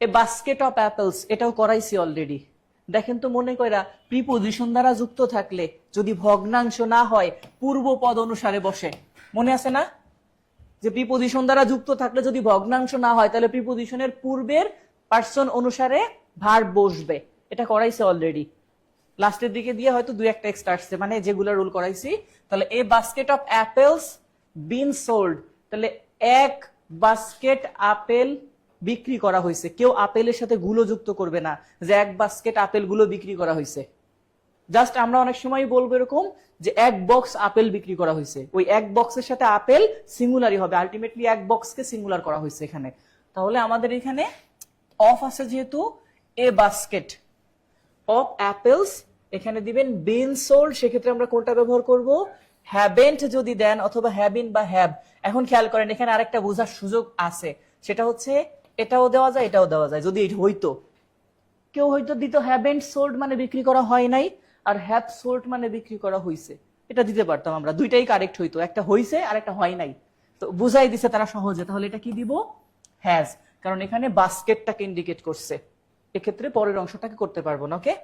A basket of apples, এটাও করাইছি already. দেখেন তো মনে কইরা প্রিপোজিশন দ্বারা যুক্ত থাকলে যদি ভগ্নাংশ না হয় পূর্ব পদ অনুসারে বসে, মনে আছে না যে প্রিপোজিশন দ্বারা যুক্ত থাকলে যদি ভগ্নাংশ না হয় তাহলে প্রিপোজিশনের পূর্বের পার্সন অনুসারে ভার্ব বসবে। এটা করাইছে অলরেডি, লাস্টের দিকে দিয়ে হয়তো দুই একটা এক্সট্রা আসছে, মানে যেগুলো রুল করাইছি। তাহলে a basket of apples been sold, তাহলে এক বাস্কেট আপেল বিক্রি করা হয়েছে। কেউ আপেলের সাথে গুলো যুক্ত করবে না যে এক বাস্কেট আপেল গুলো বিক্রি করা হয়েছে। জাস্ট আমরা অনেক সময় বলবো এরকম যে এক বক্স আপেল বিক্রি করা হয়েছে, ওই এক বক্সের সাথে আপেল সিঙ্গুলারই হবে, আলটিমেটলি এক বক্সকে সিঙ্গুলার করা হয়েছে এখানে। তাহলে আমাদের এখানে অফ আছে যেহেতু এ বাস্কেট অফ অ্যাপেলস, এখানে দিবেন বিন সোল্ড, সেক্ষেত্রে আমরা কোনটা ব্যবহার করব, হ্যাভেন্ট যদি দেন অথবা হ্যাভিন বা হ্যাভ। এখন খেয়াল করেন এখানে আরেকটা বোঝার সুযোগ আছে, সেটা হচ্ছে এটাও দেওয়া যায় এটাও দেওয়া যায়। যদি হইতো কেউ হয়তো দিত হ্যাভেন্ট সোল্ড মানে বিক্রি করা হয় নাই, আর হ্যাভ সোল্ড মানে বিক্রি করা হয়েছে, এটা দিতে পারতাম আমরা, দুইটাই কারেক্ট হইতো, একটা হইছে আর একটা হয় নাই। তো বুঝাই দিছে তারা সহজে, তাহলে এটা কি দিব, হ্যাজ, কারণ এখানে বাস্কেটটাকে ইন্ডিকেট করছে, এক্ষেত্রে পরের অংশটাকে করতে পারবো না। ওকে।